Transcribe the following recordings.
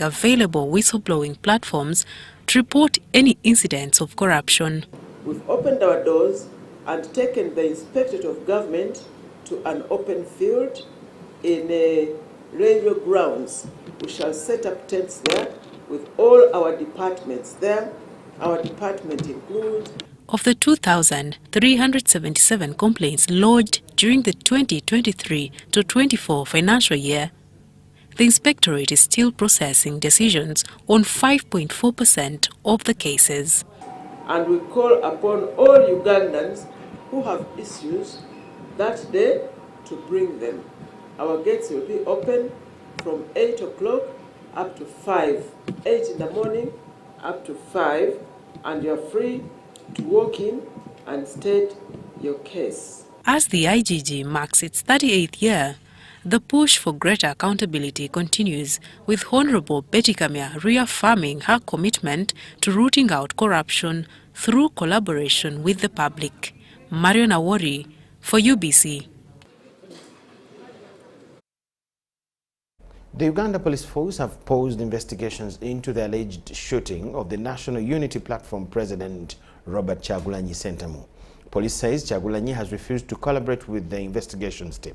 available whistleblowing platforms to report any incidents of corruption. We've opened our doors and taken the Inspectorate of Government to an open field in railway grounds. We shall set up tents there with all our departments there. Our department includes... Of the 2,377 complaints lodged during the 2023-24 financial year, the Inspectorate is still processing decisions on 5.4% of the cases. And we call upon all Ugandans who have issues that day to bring them. Our gates will be open from 8 o'clock up to 5, 8 in the morning up to 5, and you're free to walk in and state your case. As the IGG marks its 38th year, the push for greater accountability continues, with Honourable Betty Kamya reaffirming her commitment to rooting out corruption through collaboration with the public. Marion Awori for UBC. The Uganda Police Force have paused investigations into the alleged shooting of the National Unity Platform President Robert Kyagulanyi Ssentamu. Police says Kyagulanyi has refused to collaborate with the investigations team.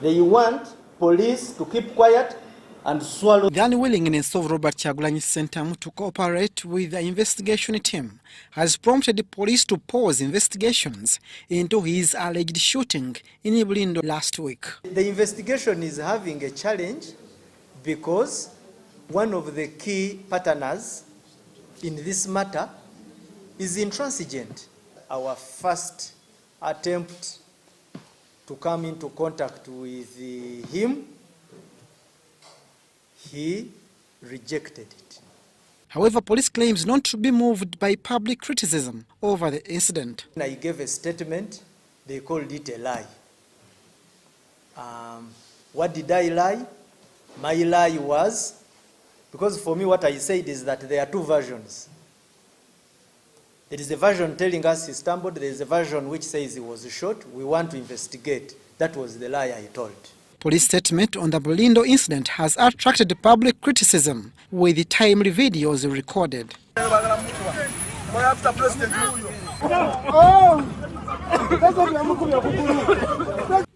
They want police to keep quiet and swallow. The unwillingness of Robert Kyagulanyi Ssentamu to cooperate with the investigation team has prompted the police to pause investigations into his alleged shooting in Bulindo last week. The investigation is having a challenge because one of the key partners in this matter is intransigent. Our first attempt to come into contact with him, he rejected it. However, police claims not to be moved by public criticism over the incident. I gave a statement, they called it a lie. What did I lie? My lie was, because for me what I said is that there are two versions. There is a version telling us he stumbled, there is a version which says he was shot. We want to investigate. That was the lie I told. Police statement on the Bulindo incident has attracted public criticism, with the timely videos recorded.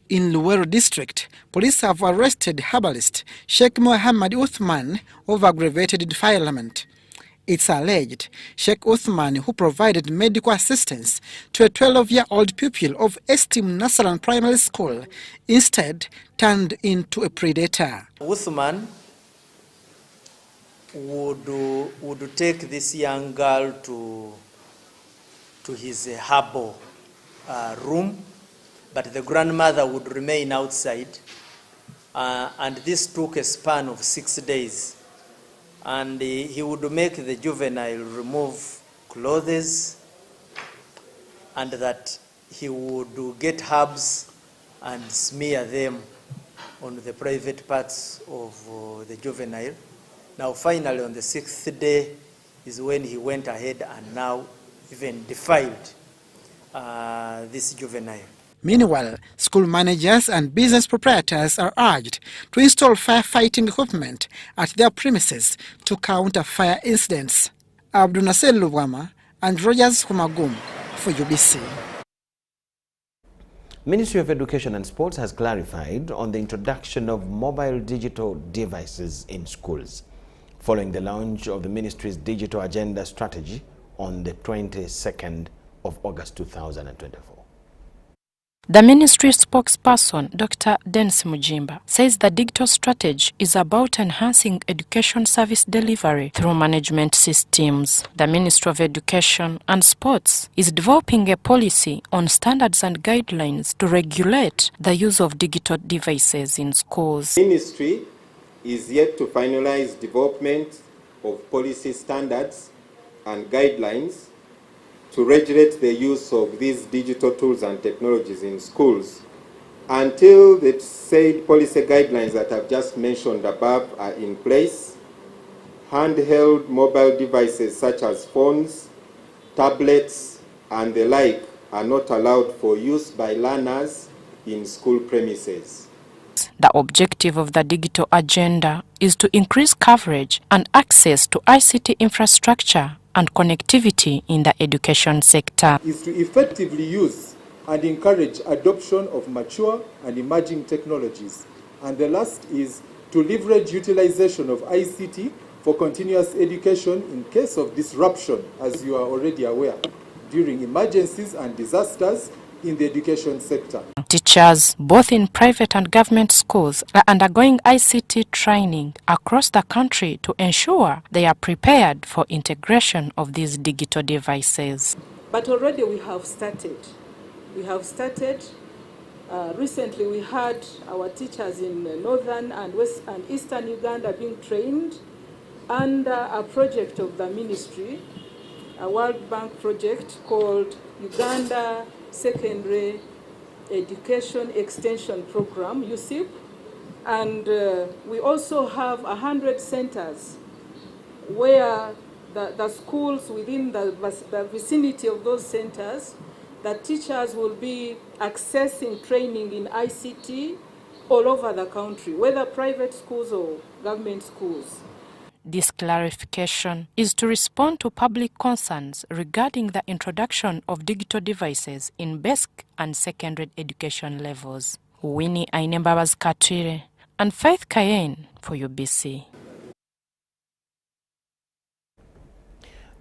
In Luweero district, police have arrested herbalist Sheikh Mohammed Uthman of aggravated defilement. It's alleged Sheikh Uthman, who provided medical assistance to a 12-year-old pupil of Esteem Nasaran Primary School, instead turned into a predator. Uthman would take this young girl to his herbal room, but the grandmother would remain outside, and this took a span of 6 days. And he would make the juvenile remove clothes, and that he would get herbs and smear them on the private parts of the juvenile. Now finally on the 6th day is when he went ahead and now even defiled this juvenile. Meanwhile, school managers and business proprietors are urged to install firefighting equipment at their premises to counter fire incidents. Abdul Nasser Lubwama and Rogers Humagum for UBC. Ministry of Education and Sports has clarified on the introduction of mobile digital devices in schools, following the launch of the ministry's digital agenda strategy on the 22nd of August 2024. The ministry spokesperson, Dr. Dennis Mujimba, says the digital strategy is about enhancing education service delivery through management systems. The Ministry of Education and Sports is developing a policy on standards and guidelines to regulate the use of digital devices in schools. The ministry is yet to finalize development of policy standards and guidelines to regulate the use of these digital tools and technologies in schools. Until the said policy guidelines that I've just mentioned above are in place, handheld mobile devices such as phones, tablets, and the like are not allowed for use by learners in school premises. The objective of the digital agenda is to increase coverage and access to ICT infrastructure and connectivity in the education sector. Is to effectively use and encourage adoption of mature and emerging technologies. And the last is to leverage utilization of ICT for continuous education in case of disruption, as you are already aware, during emergencies and disasters in the education sector. Teachers, both in private and government schools, are undergoing ICT training across the country to ensure they are prepared for integration of these digital devices. But already we have started. Recently we had our teachers in northern and west and eastern Uganda being trained under a project of the ministry, a World Bank project called Uganda Secondary Education Extension Program, USIP. And we also have 100 centers where the schools within the vicinity of those centers, the teachers will be accessing training in ICT all over the country, whether private schools or government schools. This clarification is to respond to public concerns regarding the introduction of digital devices in basic and secondary education levels. Winnie Ainembabaz Katire and Faith Cayenne for UBC.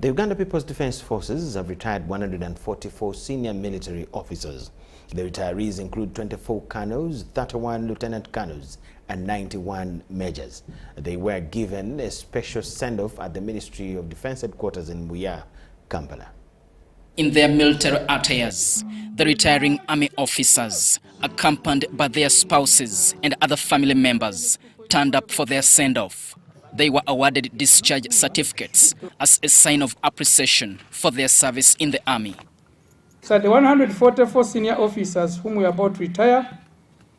The Uganda People's Defence Forces have retired 144 senior military officers. The retirees include 24 colonels, 31 lieutenant colonels, and 91 majors. They were given a special send-off at the Ministry of Defence headquarters in Buya, Kampala. In their military attires, the retiring army officers, accompanied by their spouses and other family members, turned up for their send-off. They were awarded discharge certificates as a sign of appreciation for their service in the army. So the 144 senior officers whom we are about to retire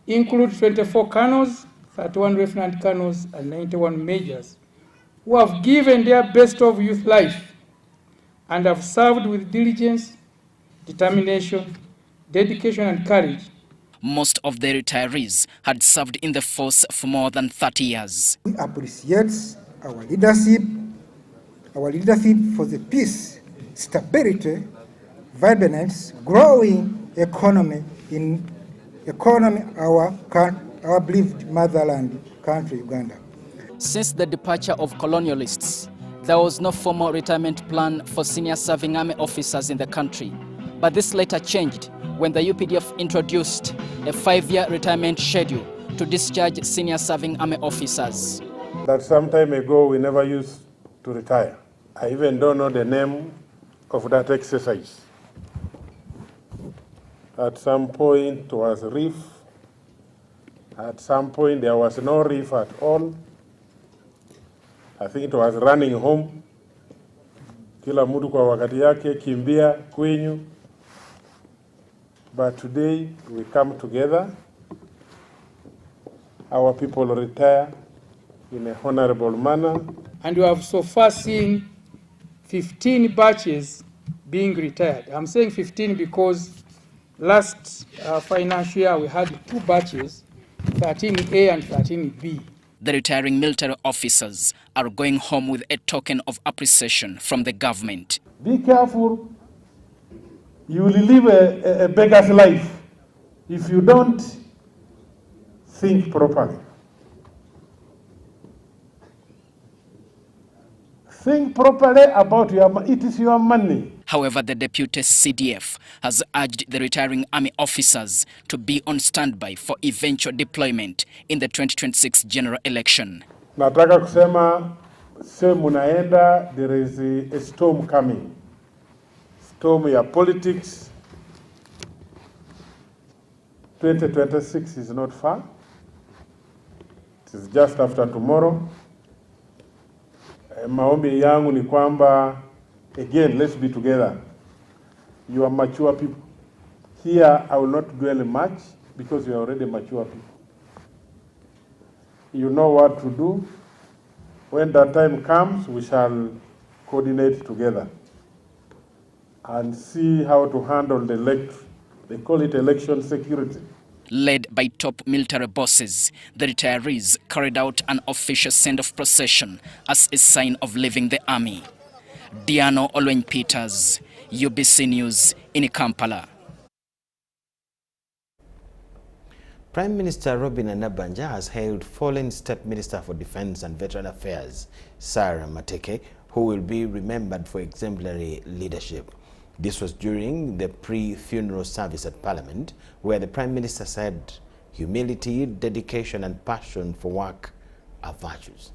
include 24 colonels, 31 lieutenant colonels, and 91 majors who have given their best of youth life and have served with diligence, determination, dedication, and courage. Most of the retirees had served in the force for more than 30 years. We appreciate our leadership for the peace, stability, vibrance, growing economy our beloved motherland country, Uganda. Since the departure of colonialists, there was no formal retirement plan for senior serving army officers in the country. But this later changed when the UPDF introduced a 5-year retirement schedule to discharge senior serving army officers. That some time ago we never used to retire. I even don't know the name of that exercise. At some point it was reef. At some point there was no reef at all. I think it was running home. Kila mtu kwa wakati yake, kimbia kwenyu. But today we come together. Our people retire in a honorable manner. And we have so far seen 15 batches being retired. I'm saying 15 because last financial year we had 2 batches, 13A and 13B. The retiring military officers are going home with a token of appreciation from the government. Be careful. You will live a beggar's life if you don't think properly. Think properly about it is your money. However, the deputy CDF has urged the retiring army officers to be on standby for eventual deployment in the 2026 general election. Nataka kusema sehemu naenda, there is a storm coming. Storm ya politics. 2026 is not far. It is just after tomorrow. Maombi yangu ni kwamba, again, let's be together. You are mature people. Here, I will not dwell much because you are already mature people. You know what to do. When that time comes, we shall coordinate together and see how to handle the election. They call it election security. Led by top military bosses, the retirees carried out an official send-off procession as a sign of leaving the army. Diano Olwen Peters, UBC News in Kampala. Prime Minister Robin Anabanja has hailed fallen State Minister for Defence and Veteran Affairs, Sarah Mateke, who will be remembered for exemplary leadership. This was during the pre-funeral service at Parliament, where the Prime Minister said humility, dedication and passion for work are virtues.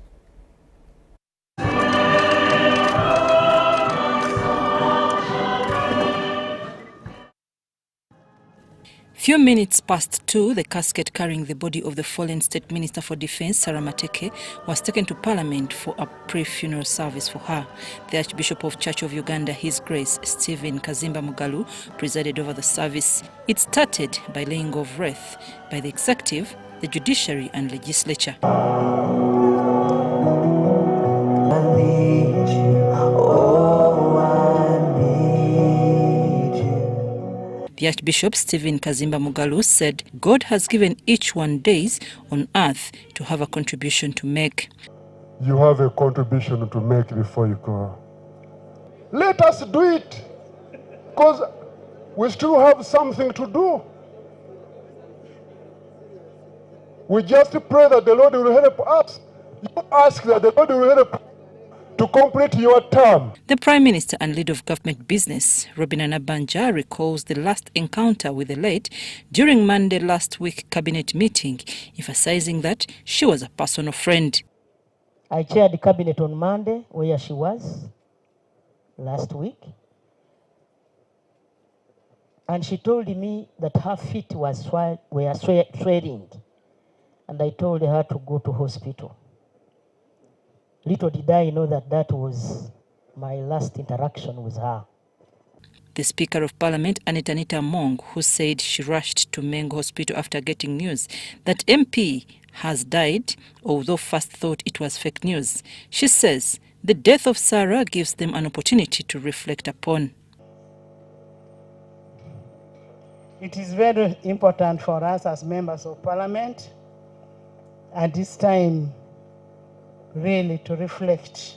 Few minutes past 2, the casket carrying the body of the fallen State Minister for Defence, Sarah Mateke, was taken to Parliament for a pre-funeral service for her. The Archbishop of Church of Uganda, His Grace Stephen Kazimba Mugalu, presided over the service. It started by laying of wreath by the executive, the judiciary and legislature. The Archbishop Stephen Kazimba Mugalu said God has given each one days on earth to have a contribution to make. You have a contribution to make before you go. Let us do it, because we still have something to do. We just pray that the Lord will help us. You ask that the Lord will help to complete your term. The Prime Minister and leader of government business, Robin Anabanja, recalls the last encounter with the late during Monday last week cabinet meeting, emphasizing that she was a personal friend. I chaired the cabinet on Monday, where she was last week, and she told me that her feet were swelling, and I told her to go to hospital. Little did I know that that was my last interaction with her. The Speaker of Parliament, Anita Mong, who said she rushed to Mengo Hospital after getting news that MP has died, although first thought it was fake news. She says the death of Sarah gives them an opportunity to reflect upon. It is very important for us as members of Parliament at this time really to reflect.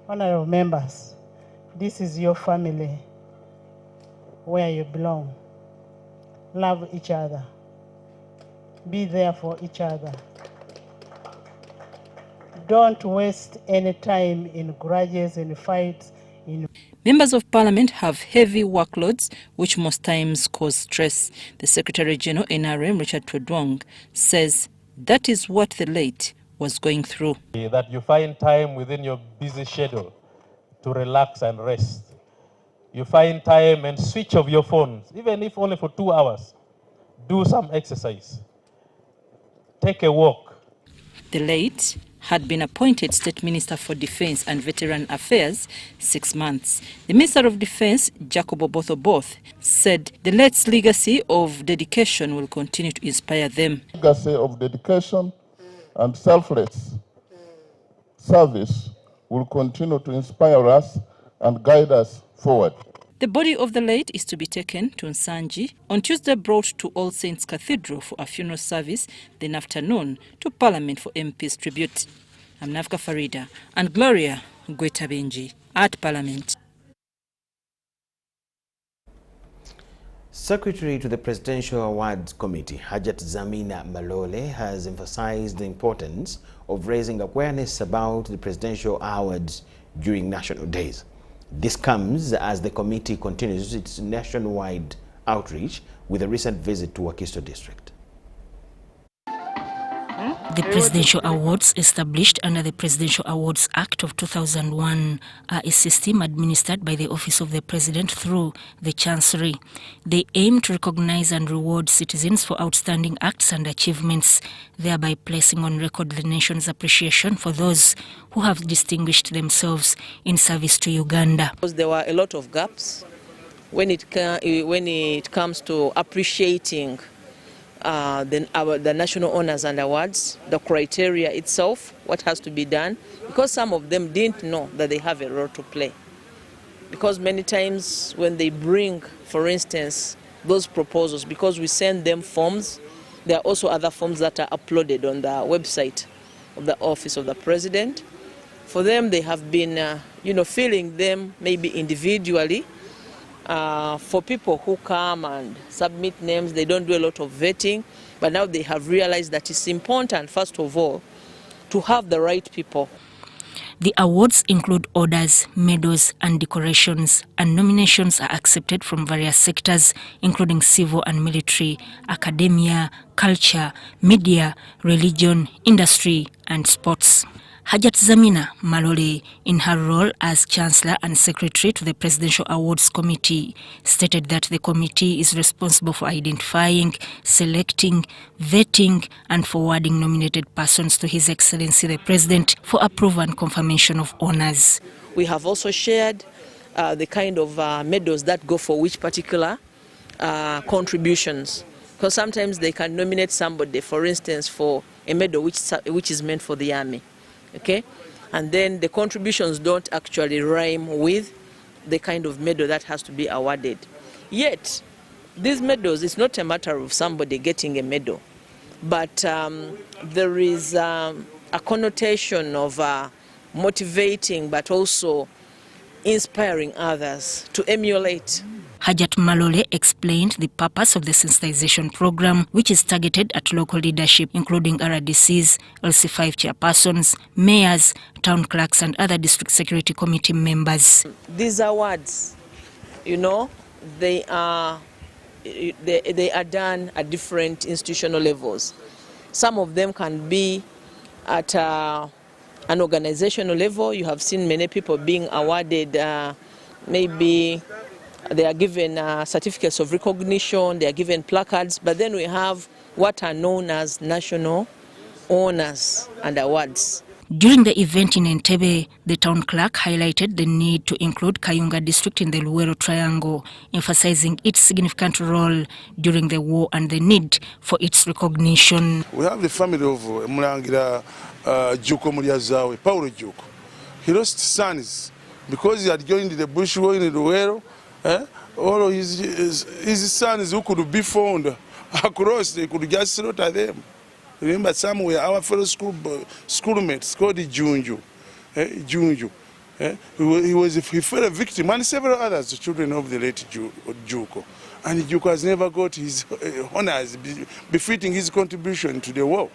Honorable members, this is your family where you belong. Love each other. Be there for each other. Don't waste any time in grudges and fights. Members of Parliament have heavy workloads, which most times cause stress. The Secretary General NRM, Richard Twedwong, says that is what the late was going through. That you find time within your busy schedule to relax and rest. You find time and switch off your phones, even if only for 2 hours. Do some exercise. Take a walk. The late had been appointed State Minister for Defence and Veteran Affairs 6 months. The Minister of Defence, Jacob Oboth, said the late's legacy of dedication will continue to inspire them. Legacy of dedication and selfless service will continue to inspire us and guide us forward. The body of the late is to be taken to Nsanji, on Tuesday brought to All Saints Cathedral for a funeral service, then afternoon to Parliament for MP's tribute. I'm Navka Farida and Gloria Gwetabenji at Parliament. Secretary to the Presidential Awards Committee, Hajat Zamina Malole, has emphasized the importance of raising awareness about the Presidential Awards during national days. This comes as the committee continues its nationwide outreach with a recent visit to Wakiso District. The Presidential Awards, established under the Presidential Awards Act of 2001, are a system administered by the Office of the President through the Chancery. They aim to recognize and reward citizens for outstanding acts and achievements, thereby placing on record the nation's appreciation for those who have distinguished themselves in service to Uganda. There were a lot of gaps when it comes to appreciating the national honors and awards, the criteria itself, what has to be done, because some of them didn't know that they have a role to play. Because many times when they bring, for instance, those proposals because we send them forms. There are also other forms that are uploaded on the website of the Office of the President. For them, they have been, filling them maybe individually. For people who come and submit names, they don't do a lot of vetting, but now they have realized that it's important, first of all, to have the right people. The awards include orders, medals, and decorations, and nominations are accepted from various sectors, including civil and military, academia, culture, media, religion, industry, and sports. Hajat Zamina Malole, in her role as Chancellor and Secretary to the Presidential Awards Committee, stated that the committee is responsible for identifying, selecting, vetting, and forwarding nominated persons to His Excellency the President for approval and confirmation of honors. We have also shared the kind of medals that go for which particular contributions. Because sometimes they can nominate somebody, for instance, for a medal which is meant for the army. Okay, and then the contributions don't actually rhyme with the kind of medal that has to be awarded. Yet, these medals, it's not a matter of somebody getting a medal, but there is a connotation of motivating but also inspiring others to emulate. Hajat Malole explained the purpose of the sensitization program, which is targeted at local leadership, including RDCs, LC5 chairpersons, mayors, town clerks, and other district security committee members. These awards, they are done at different institutional levels. Some of them can be at an organizational level. You have seen many people being awarded maybe they are given certificates of recognition, they are given placards, but then we have what are known as national honors and awards. During the event in Entebbe, the town clerk highlighted the need to include Kayunga district in the Luwero Triangle, emphasizing its significant role during the war and the need for its recognition. We have the family of Mulangira Juko Muriazawe, Paulo Juko. He lost sons because he had joined the bush war in Luwero. All of his sons who could be found across, they could just slaughter them. Remember, some were our fellow schoolmates called Junju. He fell a victim, and several others, children of the late Juko. And Juko has never got his honors befitting his contribution to the war.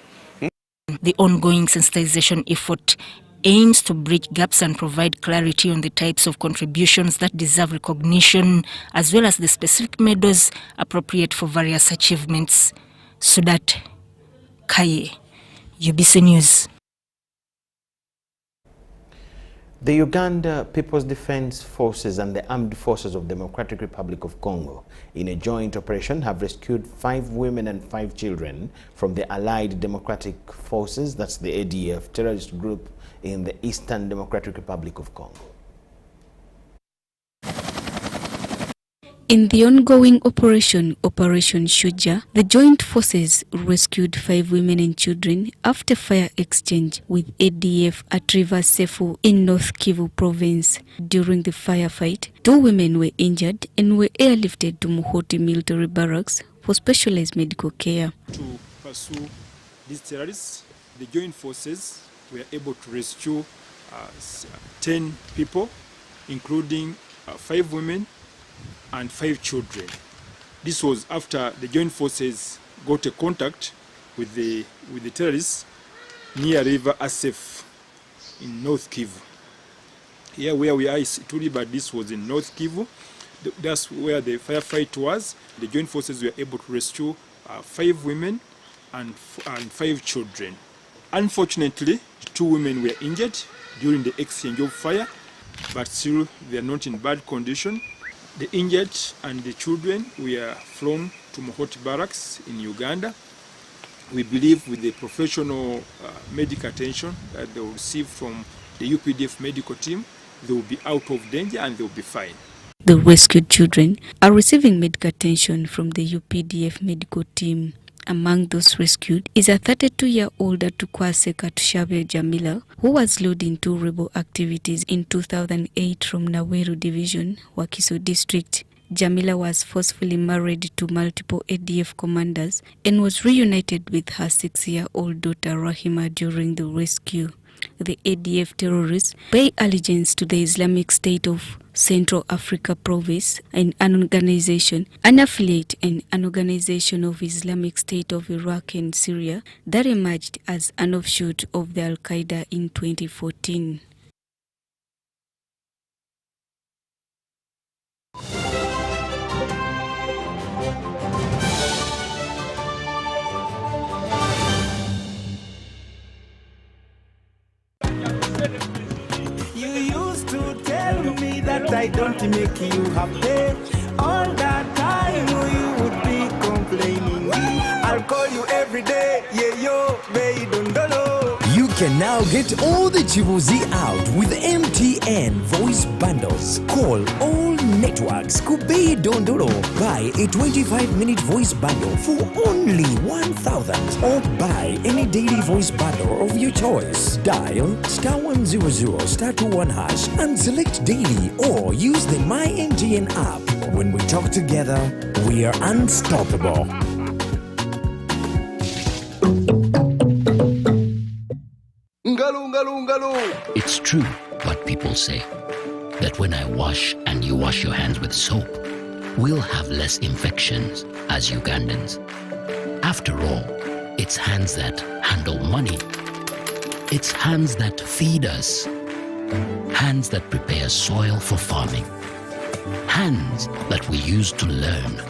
The ongoing sensitization effort aims to bridge gaps and provide clarity on the types of contributions that deserve recognition, as well as the specific medals appropriate for various achievements. Sudat Kaye, UBC News. The Uganda People's Defense Forces and the Armed Forces of the Democratic Republic of Congo, in a joint operation, have rescued 5 women and 5 children from the Allied Democratic Forces, that's the ADF terrorist group in the Eastern Democratic Republic of Congo. In the ongoing Operation Shuja, the joint forces rescued 5 women and children after fire exchange with ADF at River Sefu in North Kivu province. During the firefight, 2 women were injured and were airlifted to Muhoti military barracks for specialized medical care. To pursue these terrorists, the joint forces were able to rescue 10 people, including 5 women and 5 children. This was after the joint forces got a contact with the terrorists near River Asef in North Kivu. Here where we are is Ituri, but this was in North Kivu. That's where the firefight was. The joint forces were able to rescue 5 women and 5 children. Unfortunately, 2 women were injured during the exchange of fire, but still they are not in bad condition. The injured and the children were flown to Muhoti barracks in Uganda. We believe with the professional medical attention that they will receive from the UPDF medical team, they will be out of danger and they will be fine. The rescued children are receiving medical attention from the UPDF medical team. Among those rescued is a 32-year-old Atukwase Katushabe Jamila, who was lured into rebel activities in 2008 from Naweru Division, Wakiso District. Jamila was forcefully married to multiple ADF commanders and was reunited with her 6-year-old daughter Rahima during the rescue. The ADF terrorists pay allegiance to the Islamic State of Central Africa Province, an organization, an affiliate and an organization of Islamic State of Iraq and Syria that emerged as an offshoot of the Al-Qaeda in 2014. That I don't make you happy. All that time you would be complaining. I'll call you every day, yeah yo, baby dondolo. You can now get all the Chibuzi out with MTN voice bundles. Call all networks, Kubei Dondolo. Buy a 25-minute voice bundle for only 1,000 or buy any daily voice bundle of your choice. Dial *100 *21 hash and select daily or use the My MTN app. When we talk together, we are unstoppable. It's true what people say, that when I wash and you wash your hands with soap, we'll have less infections as Ugandans. After all, it's hands that handle money. It's hands that feed us. Hands that prepare soil for farming. Hands that we use to learn.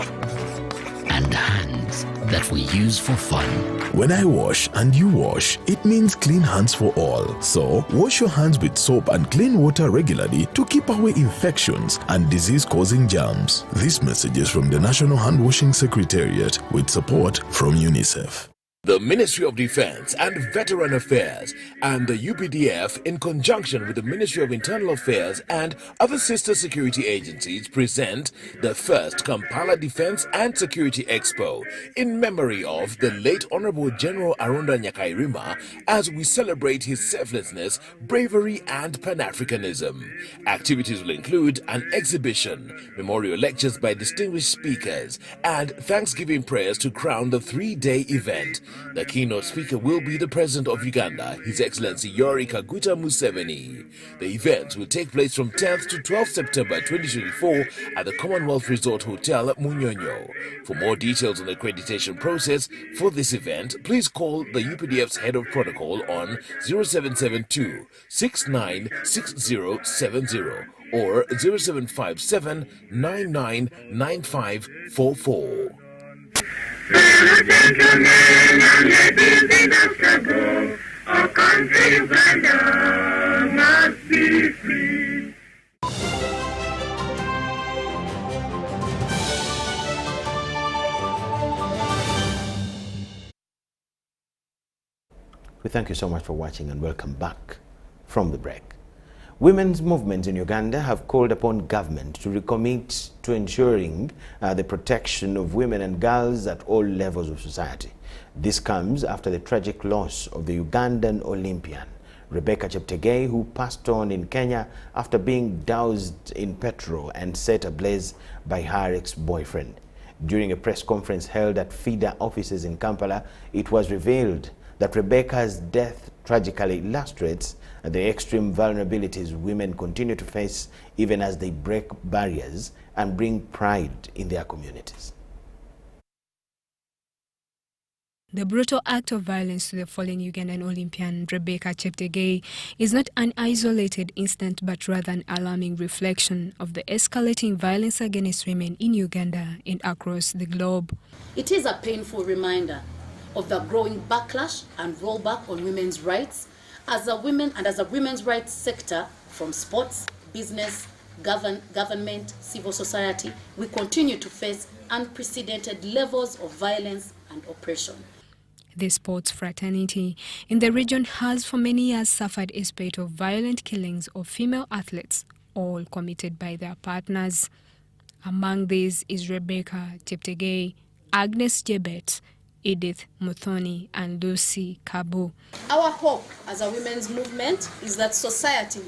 And hands that we use for fun. When I wash and you wash, it means clean hands for all. So, wash your hands with soap and clean water regularly to keep away infections and disease-causing germs. This message is from the National Hand Washing Secretariat with support from UNICEF. The Ministry of Defense and Veteran Affairs and the UPDF, in conjunction with the Ministry of Internal Affairs and other sister security agencies, present the first Kampala Defense and Security Expo in memory of the late Honorable General Arunda Nyakairima as we celebrate his selflessness, bravery and Pan-Africanism. Activities will include an exhibition, memorial lectures by distinguished speakers, and Thanksgiving prayers to crown the 3-day event. The keynote speaker will be the President of Uganda, His Excellency Yoweri Kaguta Museveni. The event will take place from 10th to 12th September 2024 at the Commonwealth Resort Hotel at Munyonyo. For more details on the accreditation process for this event, please call the UPDF's Head of Protocol on 0772 696070 or 0757 999544. Ladies and gentlemen, and ladies in the struggle, our country Uganda must be free. We thank you so much for watching and welcome back from the break. Women's movements in Uganda have called upon government to recommit to ensuring the protection of women and girls at all levels of society. This comes after the tragic loss of the Ugandan Olympian, Rebecca Cheptegei, who passed on in Kenya after being doused in petrol and set ablaze by her ex-boyfriend. During a press conference held at FIDA offices in Kampala, it was revealed that Rebecca's death tragically illustrates the extreme vulnerabilities women continue to face even as they break barriers and bring pride in their communities. The brutal act of violence to the fallen Ugandan Olympian Rebecca Cheptegei is not an isolated incident but rather an alarming reflection of the escalating violence against women in Uganda and across the globe. It is a painful reminder of the growing backlash and rollback on women's rights as a women's rights sector, from sports, business, government, civil society, we continue to face unprecedented levels of violence and oppression. The sports fraternity in the region has for many years suffered a spate of violent killings of female athletes, all committed by their partners. Among these is Rebecca Cheptegei, Agnes Jebet, Edith Muthoni and Lucy Kabu. Our hope as a women's movement is that society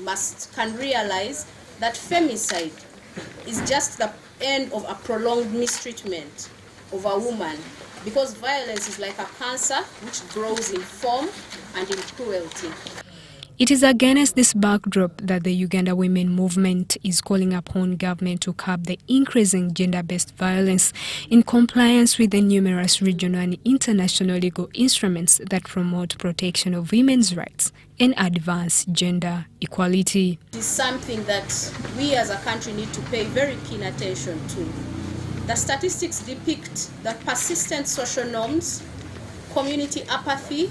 can realize that femicide is just the end of a prolonged mistreatment of a woman, because violence is like a cancer which grows in form and in cruelty. It is against this backdrop that the Uganda Women Movement is calling upon government to curb the increasing gender-based violence in compliance with the numerous regional and international legal instruments that promote protection of women's rights and advance gender equality. It is something that we as a country need to pay very keen attention to. The statistics depict that persistent social norms, community apathy,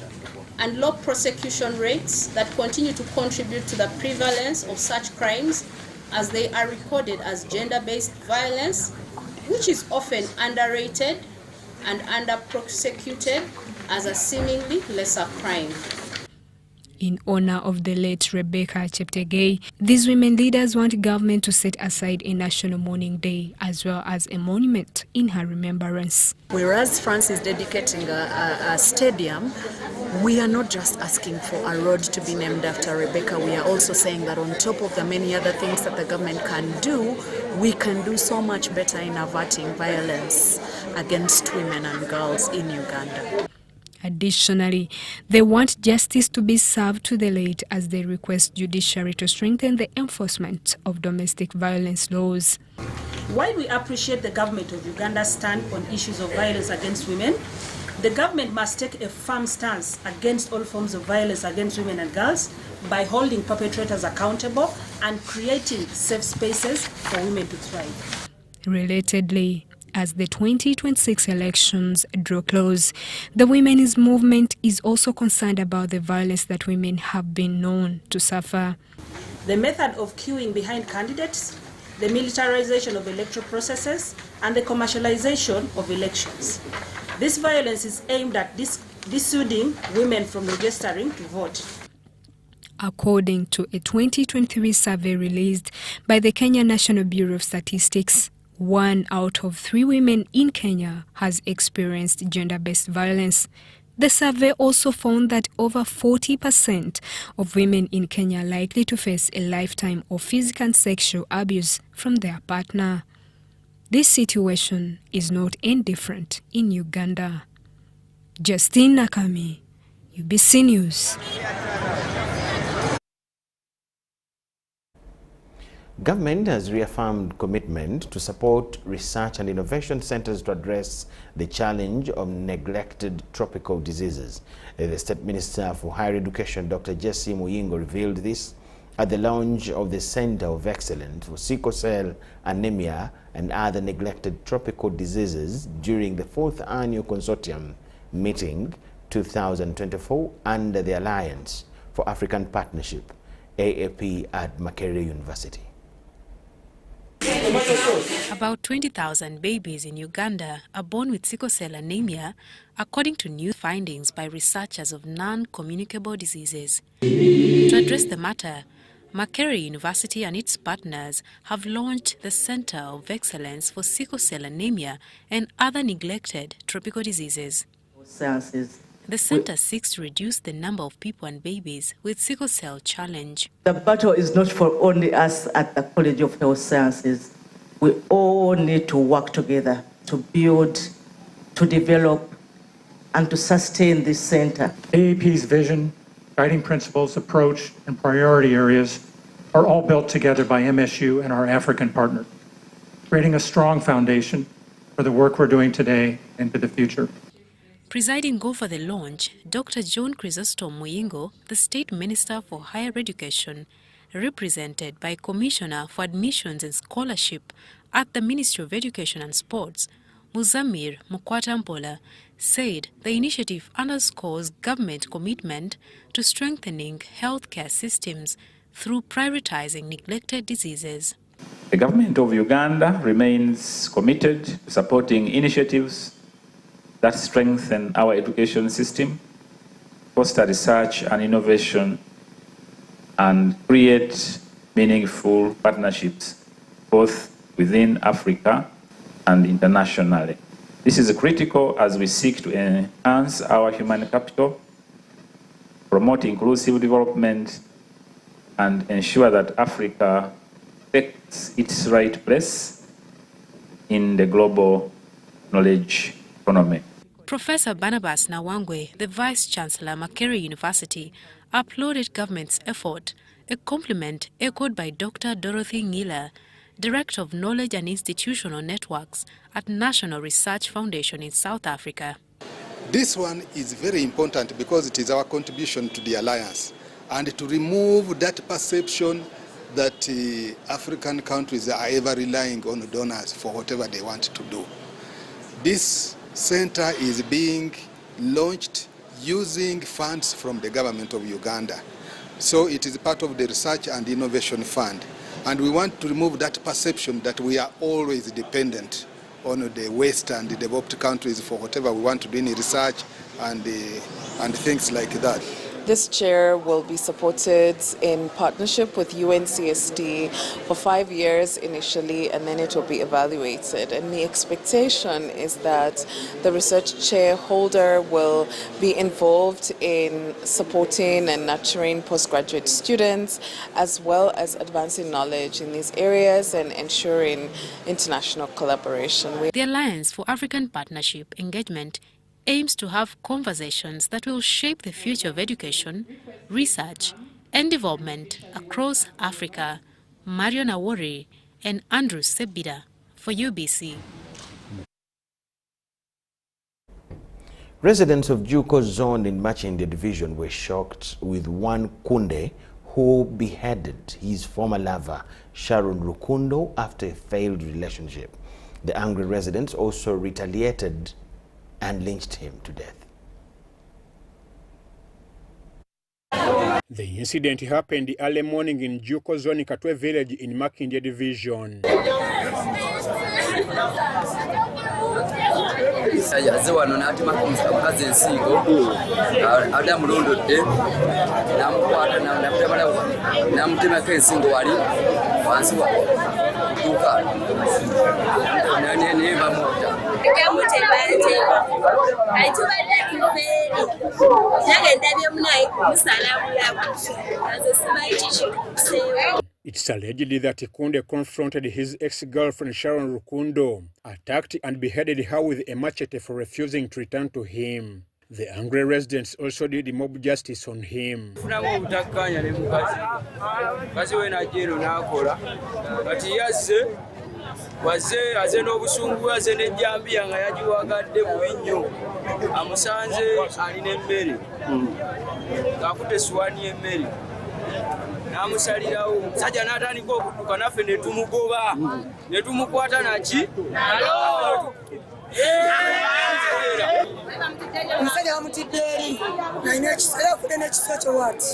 and low prosecution rates that continue to contribute to the prevalence of such crimes, as they are recorded as gender-based violence, which is often underrated and under-prosecuted as a seemingly lesser crime. In honor of the late Rebecca Cheptegei, these women leaders want government to set aside a national mourning day as well as a monument in her remembrance. Whereas France is dedicating a stadium, we are not just asking for a road to be named after Rebecca. We are also saying that on top of the many other things that the government can do, we can do so much better in averting violence against women and girls in Uganda. Additionally, they want justice to be served to the late as they request judiciary to strengthen the enforcement of domestic violence laws. While we appreciate the government of Uganda's stand on issues of violence against women, the government must take a firm stance against all forms of violence against women and girls by holding perpetrators accountable and creating safe spaces for women to thrive. Relatedly, as the 2026 elections draw close, the women's movement is also concerned about the violence that women have been known to suffer. The method of queuing behind candidates, the militarization of electoral processes, and the commercialization of elections. This violence is aimed at dissuading women from registering to vote. According to a 2023 survey released by the Kenya National Bureau of Statistics, 1 out of 3 women in Kenya has experienced gender-based violence. The survey also found that over 40% of women in Kenya are likely to face a lifetime of physical and sexual abuse from their partner. This situation is not indifferent in Uganda. Justine Nakami, UBC News. Government has reaffirmed commitment to support research and innovation centers to address the challenge of neglected tropical diseases. The State Minister for Higher Education, Dr. Jesse Muyingo, revealed this at the launch of the Center of Excellence for Sickle Cell, Anemia, and other neglected tropical diseases during the 4th Annual Consortium Meeting 2024 under the Alliance for African Partnership, AAP, at Makerere University. About 20,000 babies in Uganda are born with sickle cell anemia, according to new findings by researchers of non-communicable diseases. To address the matter, Makerere University and its partners have launched the Center of Excellence for Sickle Cell Anemia and other neglected tropical diseases. The center seeks to reduce the number of people and babies with sickle cell challenge. The battle is not for only us at the College of Health Sciences. We all need to work together to build, to develop, and to sustain this center. AAP's vision, guiding principles, approach, and priority areas are all built together by MSU and our African partners, creating a strong foundation for the work we're doing today and into the future. Presiding over the launch, Dr. John Chrysostom Muyingo, the State Minister for Higher Education, represented by Commissioner for Admissions and Scholarship at the Ministry of Education and Sports, Muzamir Mukwatampola, said the initiative underscores government commitment to strengthening healthcare systems through prioritizing neglected diseases. The government of Uganda remains committed to supporting initiatives that strengthen our education system, foster research and innovation, and create meaningful partnerships both within Africa and internationally. This is critical as we seek to enhance our human capital, promote inclusive development, and ensure that Africa takes its right place in the global knowledge economy. Professor Barnabas Nawangwe, the Vice-Chancellor, Makerere University, applauded government's effort, a compliment echoed by Dr. Dorothy Ngila, Director of Knowledge and Institutional Networks at National Research Foundation in South Africa. This one is very important because it is our contribution to the alliance and to remove that perception that African countries are ever relying on donors for whatever they want to do. This center is being launched using funds from the government of Uganda. So it is part of the Research and Innovation Fund. And we want to remove that perception that we are always dependent on the West and the developed countries for whatever we want to do in research and things like that. This chair will be supported in partnership with UNCSD for 5 years initially, and then it will be evaluated. And the expectation is that the research chair holder will be involved in supporting and nurturing postgraduate students, as well as advancing knowledge in these areas and ensuring international collaboration. The Alliance for African Partnership Engagement aims to have conversations that will shape the future of education, research and development across Africa. Marion Awori and Andrew Sebida for UBC. Residents of Juko Zone in Machinde Division were shocked with one Kunde who beheaded his former lover, Sharon Rukundo, after a failed relationship. The angry residents also retaliated and lynched him to death. The incident happened early morning in Juko Zone, Katwe village in Makindye Division. It's alleged that Kunde confronted his ex-girlfriend Sharon Rukundo, attacked and beheaded her with a machete for refusing to return to him. The angry residents also did mob justice on him. Waze n'obusungu waze n'ejjambiya nga yagiwagadde bubinnyo amusanze alina emmere ng'akutte essuwaani y'emmere n'amusalirawo omusajja n'atandika okudduka naffe ne tumugoba ne tumukwata naki omusajja bamutidde eri alina ekisera afudde n'ekiswa kyowati.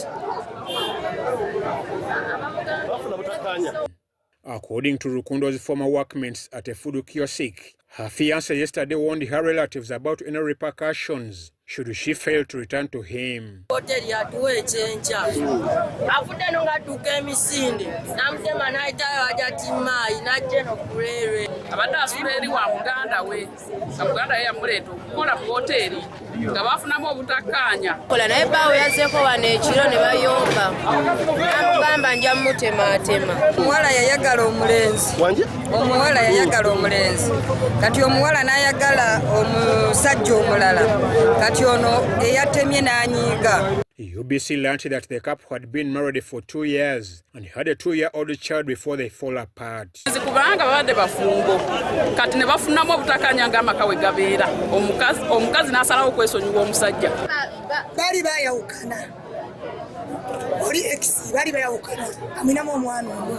According to Rukundo's former workmates at a food kiosk, her fiancé yesterday warned her relatives about any repercussions should she fail to return to him. Hoteli yatuwa ekyenkya afudde n'ongadduka emisinde n'amutema n'ayitayo ajati maayi n'ajja eno kulere abadde asula eri wa muganda we nga muganda ye yamuleeta okukola mu hoteri nga bafunamu obutakkaanya kola naye baawe yazzeeko wano ekiro ne bayomba n'amugamba nja mutemaatema. Omuwala yayagala omulenzi omuwala yayagala omulenzi kati omuwala n'ayagala omusajja omulala kati ono eyatemye n'anyiiga. UBC learned that the couple had been married for 2 years and had a 2-year-old child before they fall apart. Kubanga babadde bafumbo kati ne bafunamu obutakkaanya ng'amaka we gabeera omukazi n'asalawo okwesonyiwa omusajja. Baali baayawukana oli ex baali baayawukana aminamu omwana omwo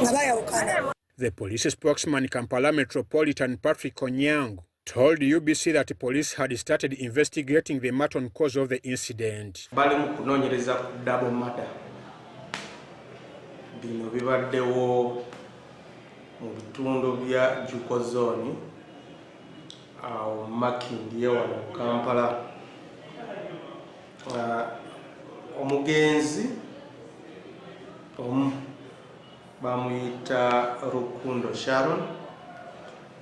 nga baayawukana. The police spokesman Kampala Metropolitan Patrick Onyango told UBC that the police had started investigating the main cause of the incident. Bali mu kunoonyereza ku double murder. Bino bibaddewo mu bitundu bya Juko Zone awo Makindye wano Kampala. Omugenzi bamuyita Rukundo Sharon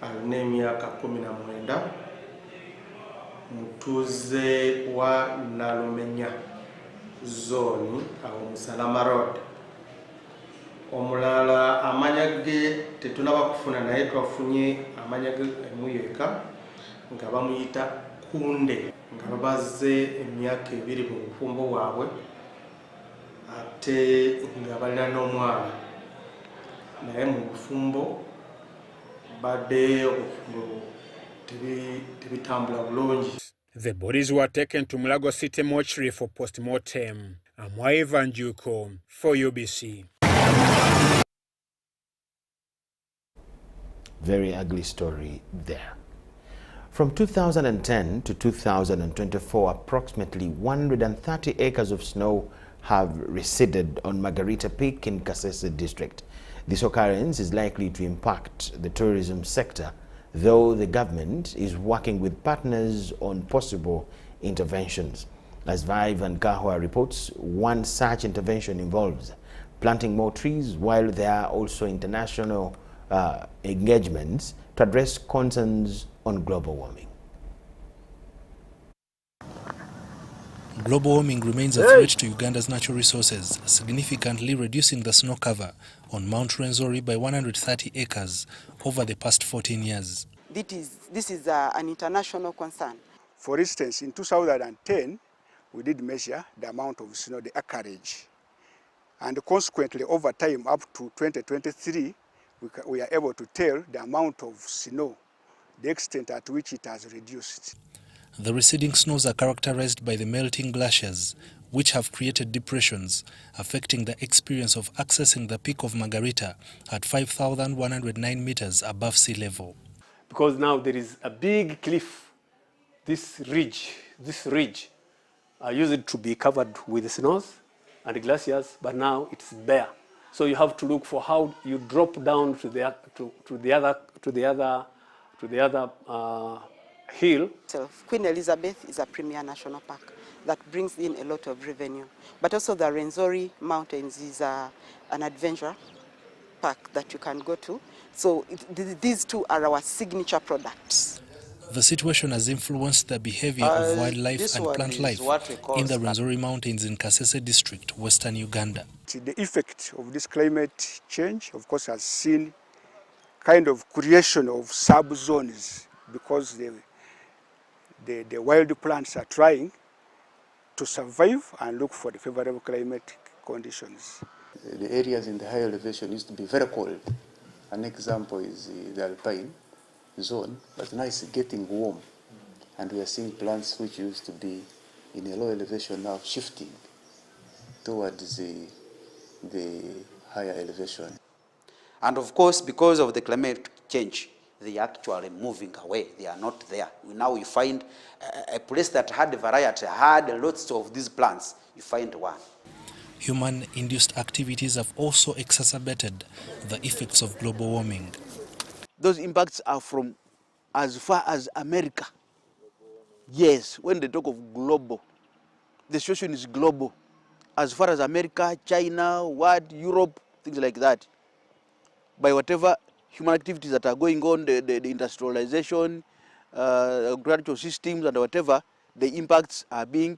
alina emyaka 19 mutuze wa Nalumenya zone awo Musalama Road. omulala amanya ge tetunaba kufuna naye twafunye amanya ge emuyeka nga bamuyita Kunde nga babaze emyaka 2 mu bufumbo bwabwe ate nga balina n'omwana naye mu bufumbo badde obufumbo tebitambula bulungi. The bodies were taken to Mulago City Mortuary for post-mortem. Amwai Vanjuko for UBC. Very ugly story there. From 2010 to 2024, approximately 130 acres of snow have receded on Margarita Peak in Kasese district. This occurrence is likely to impact the tourism sector, though the government is working with partners on possible interventions. As Vive and Kahwa reports, one such intervention involves planting more trees, while there are also international engagements to address concerns on global warming. Global warming remains a threat to Uganda's natural resources, significantly reducing the snow cover on Mount Rwenzori by 130 acres over the past 14 years. This is an international concern. For instance, in 2010, we did measure the amount of snow, the acreage. And consequently, over time, up to 2023, we are able to tell the amount of snow, the extent at which it has reduced. The receding snows are characterized by the melting glaciers, which have created depressions, affecting the experience of accessing the peak of Margarita at 5,109 meters above sea level. Because now there is a big cliff, this ridge used to be covered with snows and glaciers, but now it's bare. So you have to look for how you drop down to the other hill. So Queen Elizabeth is a premier national park that brings in a lot of revenue. But also the Rwenzori Mountains is an adventure park that you can go to. So these two are our signature products. The situation has influenced the behavior of wildlife and plant life in the Rwenzori Mountains in Kasese district, western Uganda. The effect of this climate change, of course, has seen kind of creation of sub-zones because the wild plants are trying to survive and look for the favorable climatic conditions. The areas in the high elevation used to be very cold. An example is the alpine zone, but now it's getting warm. And we are seeing plants which used to be in a low elevation now shifting towards the higher elevation. And of course, because of the climate change, they are actually moving away. They are not there. Now we find a place that had a variety, had lots of these plants, you find one. Human-induced activities have also exacerbated the effects of global warming. Those impacts are from as far as America. Yes, when they talk of global, the situation is global. As far as America, China, Europe, things like that. By whatever human activities that are going on, the industrialization, agricultural systems and whatever, the impacts are being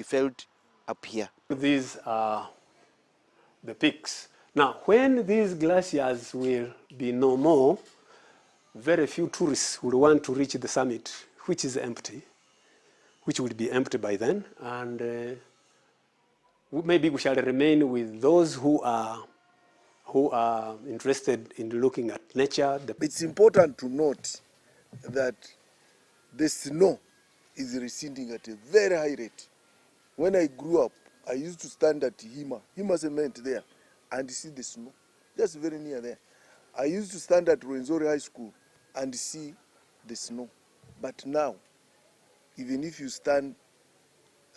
felt up here. These are the peaks. Now, when these glaciers will be no more, very few tourists will want to reach the summit, which is empty, which will be empty by then, and maybe we shall remain with those who are interested in looking at nature. It's important to note that the snow is receding at a very high rate. When I grew up, I used to stand at Hima Cement there, and see the snow, just very near there. I used to stand at Rwenzori High School and see the snow. But now, even if you stand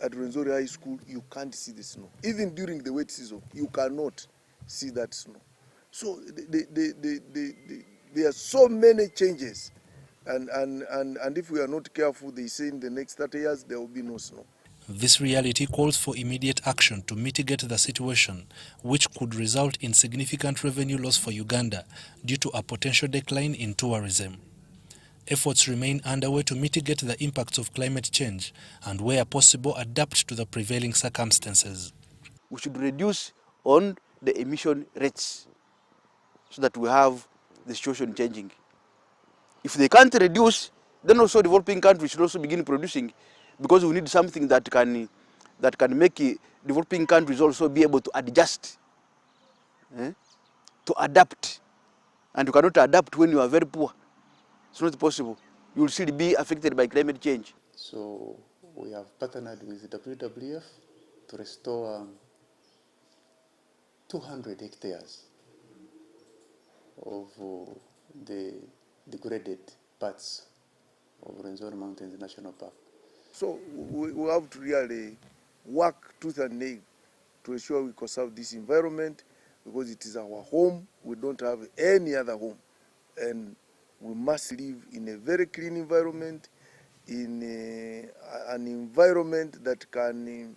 at Rwenzori High School, you can't see the snow. Even during the wet season, you cannot see that snow. So there are so many changes. And if we are not careful, they say in the next 30 years, there will be no snow. This reality calls for immediate action to mitigate the situation, which could result in significant revenue loss for Uganda due to a potential decline in tourism. Efforts remain underway to mitigate the impacts of climate change and, where possible, adapt to the prevailing circumstances. We should reduce on the emission rates so that we have the situation changing. If they can't reduce, then also developing countries should also begin producing, because we need something that can make developing countries also be able to adjust, to adapt. And you cannot adapt when you are very poor. It's not possible. You will still be affected by climate change. So we have partnered with WWF to restore 200 hectares of the degraded parts of Rwenzori Mountains National Park. So we have to really work tooth and nail to ensure we conserve this environment, because it is our home. We don't have any other home. And we must live in a very clean environment, in an environment that can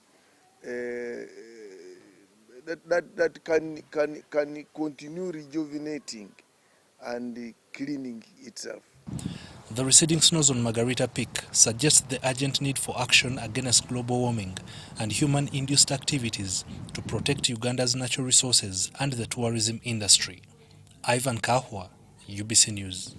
can continue rejuvenating and cleaning itself. The receding snows on Margarita Peak suggest the urgent need for action against global warming and human-induced activities to protect Uganda's natural resources and the tourism industry. Ivan Kahwa, UBC News.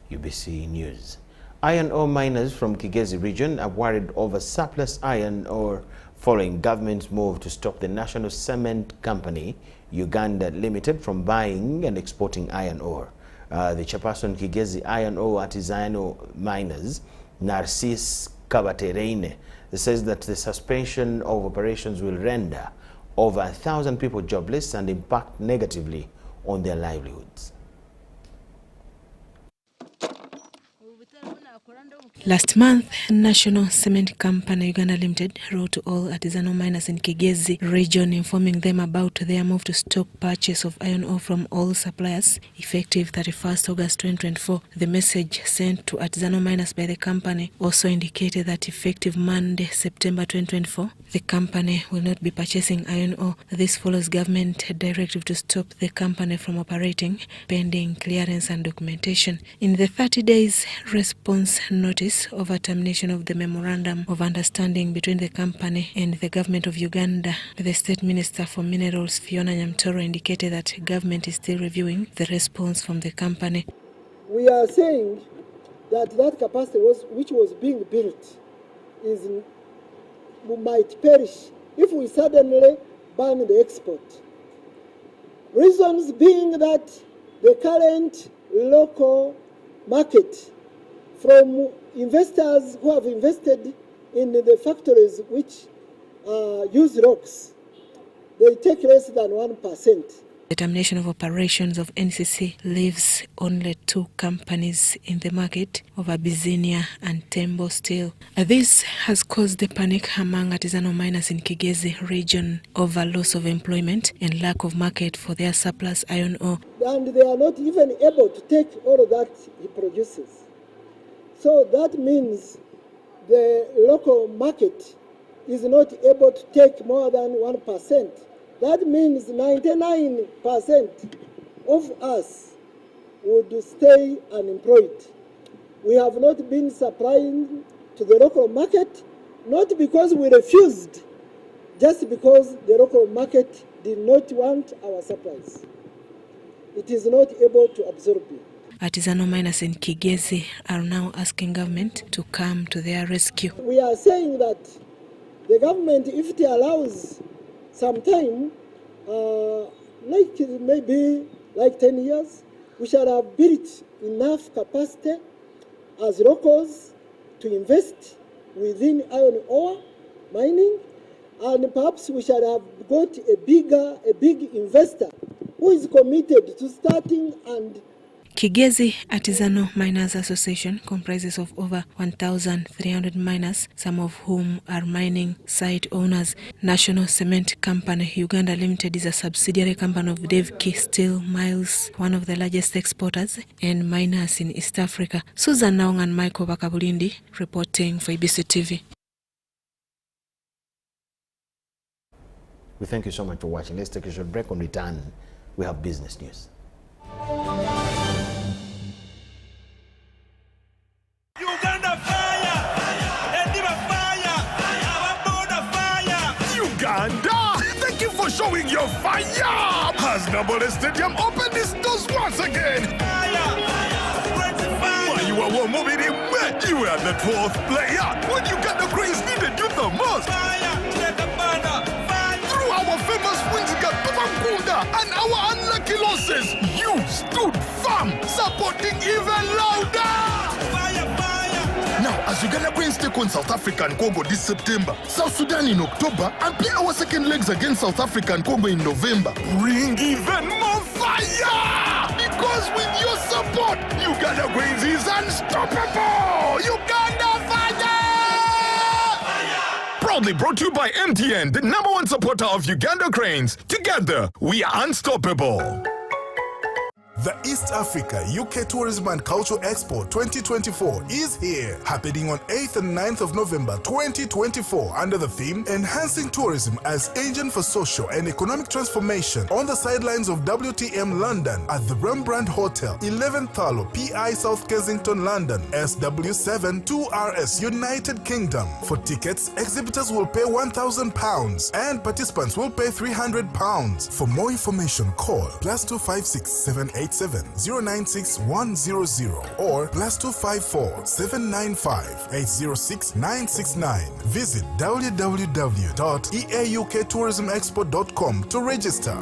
UBC News. Iron ore miners from Kigezi region are worried over surplus iron ore following government's move to stop the National Cement Company, Uganda Limited, from buying and exporting iron ore. The chairperson Kigezi Iron Ore Artisanal Miners, Narcisse Kabatereine, says that the suspension of operations will render over 1,000 people jobless and impact negatively on their livelihoods. Last month, National Cement Company Uganda Limited wrote to all artisanal miners in Kigezi region informing them about their move to stop purchase of iron ore from all suppliers effective 31st August 2024. The message sent to artisanal miners by the company also indicated that effective Monday, September 2024, the company will not be purchasing iron ore. This follows government directive to stop the company from operating pending clearance and documentation. In the 30 days response notice over termination of the Memorandum of Understanding between the company and the government of Uganda, the State Minister for Minerals, Fiona Nyamtoro, indicated that government is still reviewing the response from the company. We are saying that that capacity which was being built might perish if we suddenly ban the export. Reasons being that the current local market from investors who have invested in the factories which use rocks, they take less than 1%. The termination of operations of NCC leaves only two companies in the market of Abyssinia and Tembo Steel. This has caused a panic among artisanal miners in Kigezi region over loss of employment and lack of market for their surplus iron ore. And they are not even able to take all of that he produces. So that means the local market is not able to take more than 1%. That means 99% of us would stay unemployed. We have not been supplying to the local market, not because we refused, just because the local market did not want our supplies. It is not able to absorb it. Artisanal miners in Kigezi are now asking government to come to their rescue. We are saying that the government, if it allows some time, like maybe like 10 years, we shall have built enough capacity as locals to invest within iron ore mining, and perhaps we shall have got a big investor who is committed to starting. And Kigezi Artisanal Miners Association comprises of over 1,300 miners, some of whom are mining site owners. National Cement Company Uganda Limited is a subsidiary company of Devki Steel Mills, one of the largest exporters and miners in East Africa. Susan Naung and Michael Bakabulindi reporting for ABC TV. We thank you so much for watching. Let's take a short break. On return, we have business news. Uganda fire! Fire! showing your fire. Has Nabole Stadium opened its doors once again? While you were moving in wet, you were the 12th player when Uganda Cranes needed you the most. Through our famous wins and our unlucky losses, you stood firm, supporting even louder. Now, as Uganda Cranes take on South Africa and Congo this September, South Sudan in October, and play our second legs against South Africa and Congo in November, bring even more fire! Because with your support, Uganda Cranes is unstoppable! Uganda Fire! Proudly brought to you by MTN, the #1 supporter of Uganda Cranes. Together, we are unstoppable. The East Africa UK Tourism and Culture Expo 2024 is here, happening on 8th and 9th of November 2024 under the theme Enhancing Tourism as Engine for Social and Economic Transformation on the sidelines of WTM London at the Rembrandt Hotel, 11th Thalo, PI South Kensington, London, SW7 2RS, United Kingdom. For tickets, exhibitors will pay £1,000 and participants will pay £300. For more information, call +256 787 096 100 or +254 795 806 969. Visit www.eauktourismexpo.com to register.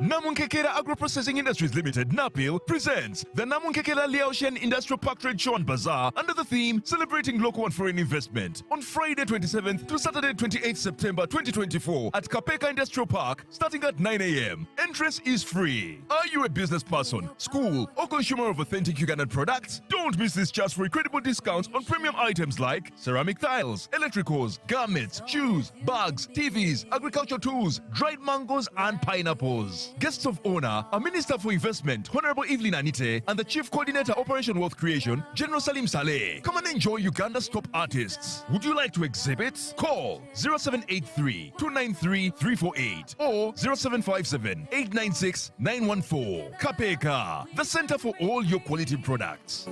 Namunkekela Agro-Processing Industries Limited, NAPIL, presents the Namunkekela Liaoshen Industrial Park Trade Show and Bazaar under the theme Celebrating Local and Foreign Investment on Friday 27th to Saturday 28th September 2024 at Kapeka Industrial Park starting at 9 a.m. Entrance is free. Are you a business person, school, or consumer of authentic Ugandan products? Don't miss this chance for incredible discounts on premium items like ceramic tiles, electricals, garments, shoes, bags, TVs, agricultural tools, dried mangoes, and pineapples. Guests of honor are Minister for Investment, Honorable Evelyn Anite, and the Chief Coordinator Operation Wealth Creation, General Salim Saleh. Come and enjoy Uganda's top artists. Would you like to exhibit? Call 0783 293 348 or 0757 896 914. Kapeka, the center for all your quality products.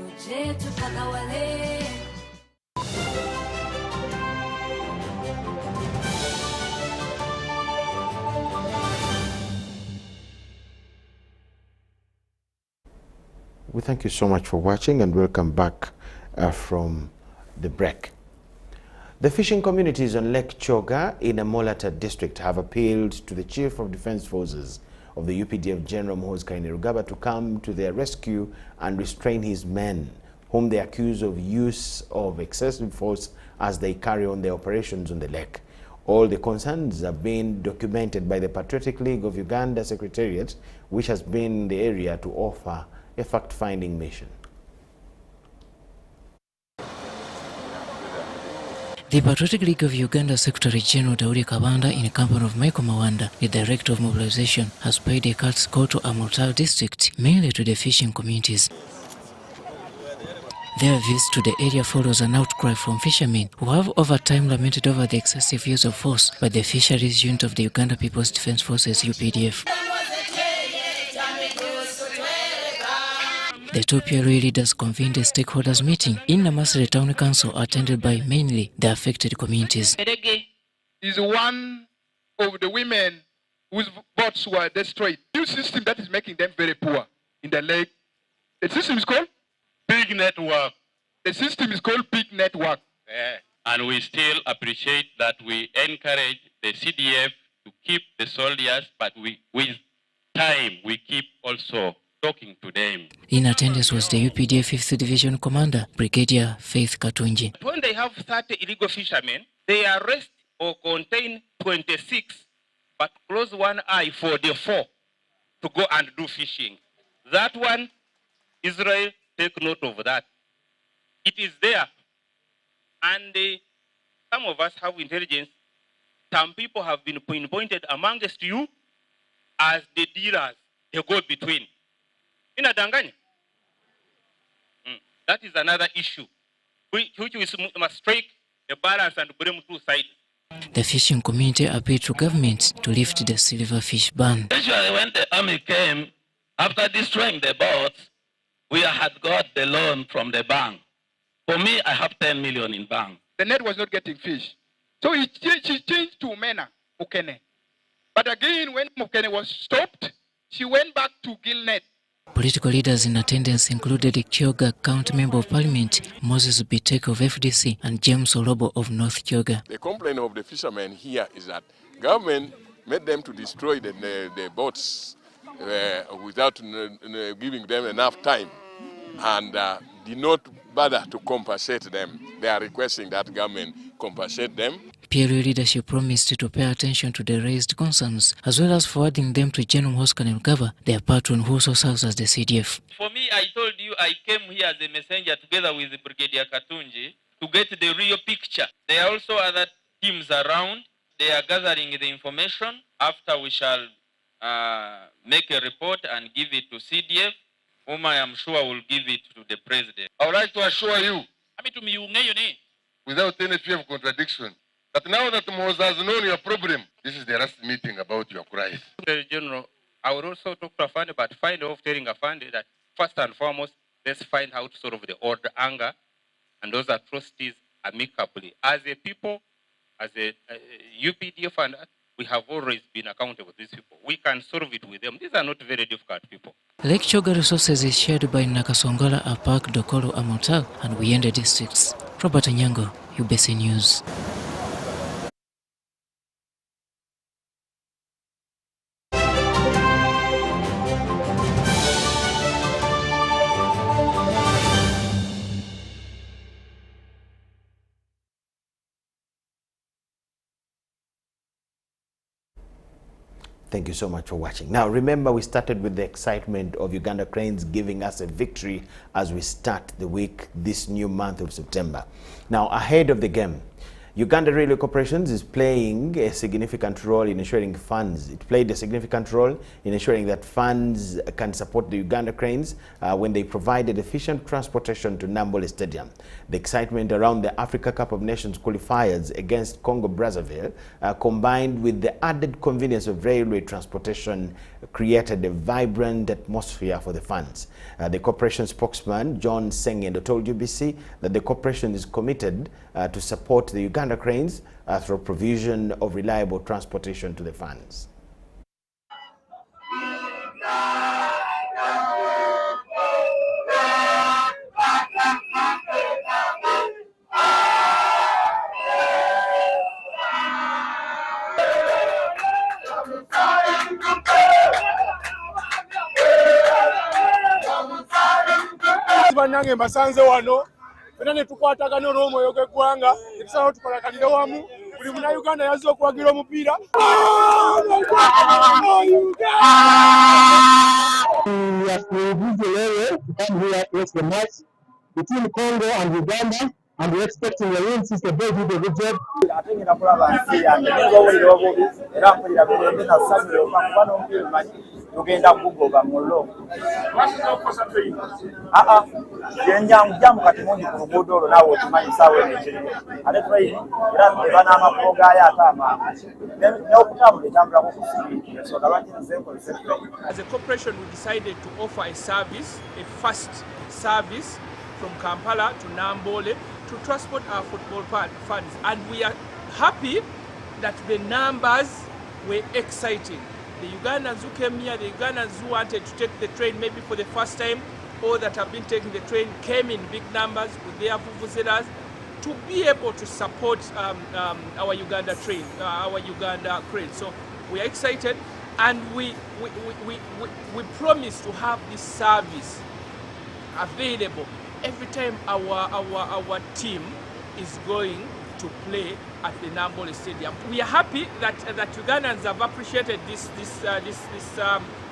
We thank you so much for watching and welcome back from the break. The fishing communities on Lake Choga in Amolata district have appealed to the Chief of Defense Forces of the UPDF General Muhoozi Kainerugaba to come to their rescue and restrain his men, whom they accuse of use of excessive force as they carry on their operations on the lake. All the concerns have been documented by the Patriotic League of Uganda Secretariat, which has been in the area to offer a fact-finding mission. The Patriotic League of Uganda Secretary General Daudi Kabanda, in company of Michael Mawanda, the Director of Mobilization, has paid a courtesy call to Amolata district, mainly to the fishing communities. Their visit to the area follows an outcry from fishermen who have over time lamented over the excessive use of force by the fisheries unit of the Uganda People's Defense Forces, UPDF. The two PLA leaders convened a stakeholders meeting in Namasere Town Council attended by mainly the affected communities. Is one of the women whose boats were destroyed. New system that is making them very poor in the lake. The system is called Big Network. The system is called Big Network. Yeah. And we still appreciate that we encourage the CDF to keep the soldiers, but with time we keep also talking to them. In attendance was the UPDF 5th Division Commander, Brigadier Faith Katunji. When they have 30 illegal fishermen, they arrest or contain 26, but close one eye for the 4 to go and do fishing. That one, Israel, take note of that. It is there. And some of us have intelligence. Some people have been pinpointed amongst you as the dealers, the go-between. Inadanganya. That is another issue, which we must strike a balance and bring two sides. The fishing community appealed to governments to lift the silverfish ban. Usually when the army came, after destroying the boats, we had got the loan from the bank. For me, I have 10 million in bank. The net was not getting fish. So he changed to Mena, Ukene. But again, when Mukene was stopped, she went back to Gilnet. Political leaders in attendance included Kyoga County Member of Parliament Moses Biteko of FDC and James Olobo of North Kyoga. The complaint of the fishermen here is that government made them to destroy the boats without giving them enough time, and did not bother to compensate them. They are requesting that government compensate them. PLO leadership promised to pay attention to the raised concerns, as well as forwarding them to General Oscar Mugava, their patron who also serves as the CDF. For me, I told you I came here as a messenger together with Brigadier Katunji to get the real picture. There are also other teams around. They are gathering the information. After we shall make a report and give it to CDF, whom I am sure will give it to the president. I would like to assure you, without any fear of contradiction, that now that Moses has known your problem, this is the last meeting about your cries. General, I would also talk to Afande, but find off telling Afande that first and foremost, let's find how to solve the old anger and those atrocities amicably. As a people, as a UPDF, and we have always been accountable to these people. We can solve it with them. These are not very difficult people. Lake Kyoga resources is shared by Nakasongola, Apak, Dokolo, Amotal, and Wiyende districts. Robert Anyango, UBC News. Thank you so much for watching. Now, remember, we started with the excitement of Uganda Cranes giving us a victory as we start the week this new month of September. Now, ahead of the game, Uganda Railway Corporation is playing a significant role in ensuring funds. It played a significant role in ensuring that funds can support the Uganda Cranes when they provided efficient transportation to Nambole Stadium. The excitement around the Africa Cup of Nations qualifiers against Congo-Brazzaville, combined with the added convenience of railway transportation, created a vibrant atmosphere for the fans. The corporation spokesman, John Sengendo, told UBC that the corporation is committed to support the Uganda Cranes through provision of reliable transportation to the fans. Banange mbasanze wano era ne tukwatagana olw'omwoyo gw'eggwanga etusalawo tukolakanire wamu buli munnauganda yazze okuwagira omupiira. Between Congo and Uganda, and we're expecting a win since the boys did a good job. As a corporation, we decided to offer a service, a fast service from Kampala to Nambole to transport our football fans, and we are happy that the numbers were exciting. The Ugandans who came here, the Ugandans who wanted to take the train maybe for the first time, or that have been taking the train, came in big numbers with their vuvuzelas to be able to support our Uganda train, our Uganda crane. So we are excited, and we promise to have this service available every time our team is going to play at the Nambole Stadium. We are happy that Ugandans have appreciated this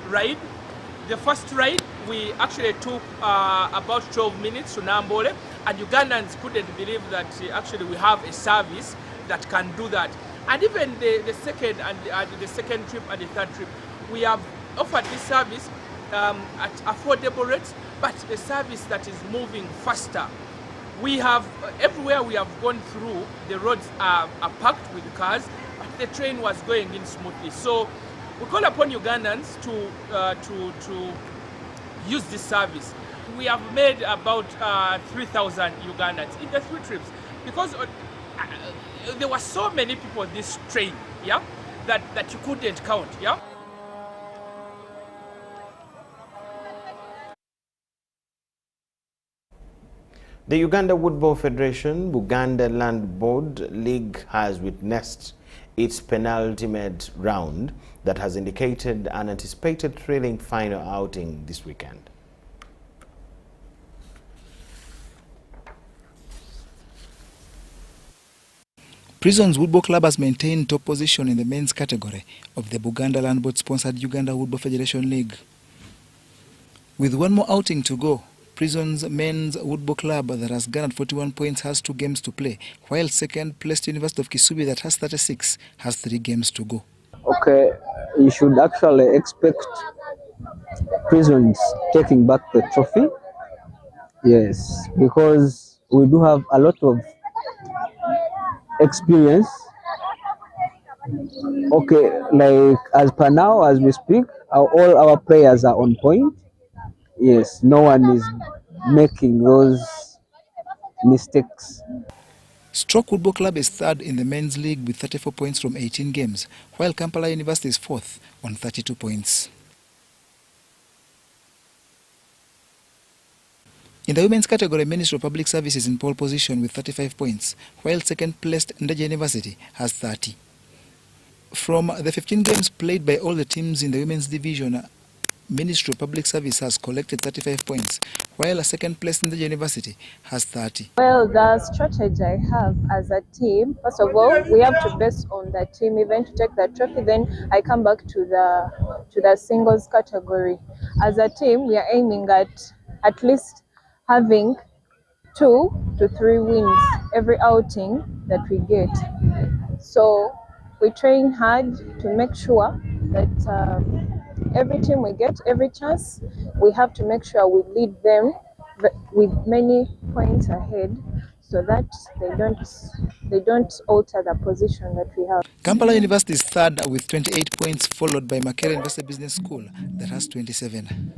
ride. The first ride, we actually took about 12 minutes to Nambole, and Ugandans couldn't believe that actually we have a service that can do that. And even the second trip and the third trip, we have offered this service at affordable rates, but a service that is moving faster. We have, everywhere we have gone through, the roads are packed with cars, but the train was going in smoothly. So we call upon Ugandans to use this service. We have made about 3,000 Ugandans in the 3 trips, because there were so many people on this train, yeah? that you couldn't count, yeah? The Uganda Woodball Federation, Buganda Land Board League has witnessed its penultimate round that has indicated an anticipated thrilling final outing this weekend. Prison's Woodball Club has maintained top position in the men's category of the Buganda Land Board-sponsored Uganda Woodball Federation League. With one more outing to go, Prison's men's Woodball Club that has garnered 41 points has 2 games to play, while second-placed University of Kisubi that has 36 has 3 games to go. Okay, you should actually expect Prisons taking back the trophy. Yes, because we do have a lot of experience. Okay, like as per now, as we speak, all our players are on point. Yes, no one is making those mistakes. Stroke Woodball Club is third in the men's league with 34 points from 18 games, while Kampala University is fourth on 32 points. In the women's category, Ministry of Public Service is in pole position with 35 points, while second-placed Ndeje University has 30. From the 15 games played by all the teams in the women's division, Ministry of Public Service has collected 35 points, while a second-placed Ndeje University has 30. Well, the strategy I have as a team, first of all, we have to base on the team event to take the trophy. Then I come back to the singles category. As a team, we are aiming at least having 2 to 3 wins every outing that we get. So we train hard to make sure that every team we get, every chance, we have to make sure we lead them with many points ahead, so that they don't alter the position that we have. Kampala University is third with 28 points, followed by Makerere University Business School that has 27.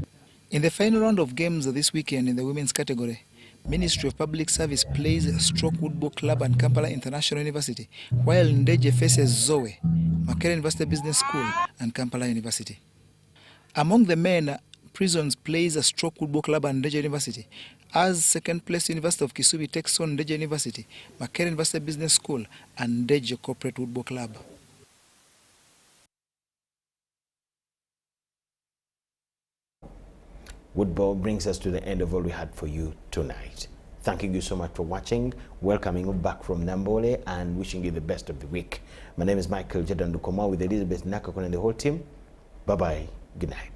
In the final round of games this weekend in the women's category, Ministry of Public Service plays Stroke Woodball Club and Kampala International University, while Ndeje faces Zoe, Makerere University Business School and Kampala University. Among the men, Prisons plays a Stroke Woodball Club and Ndeje University, as second-placed University of Kisubi takes on Ndeje University, Makerere University Business School and Ndeje Corporate Woodball Club. Woodball brings us to the end of all we had for you tonight. Thanking you so much for watching, welcoming you back from Nambole and wishing you the best of the week. My name is Michael Jedandukoma with Elizabeth Nakakon and the whole team. Bye-bye. Good night.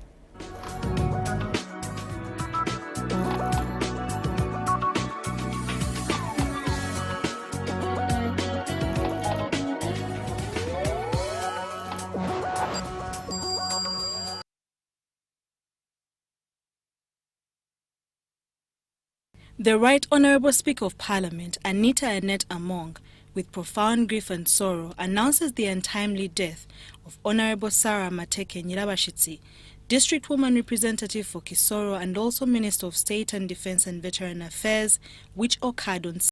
The Right Honourable Speaker of Parliament, Anita Annette Among, with profound grief and sorrow, announces the untimely death of Honourable Sarah Mateke Nyirabashitsi, District Woman Representative for Kisoro and also Minister of State and Defence and Veteran Affairs, which occurred on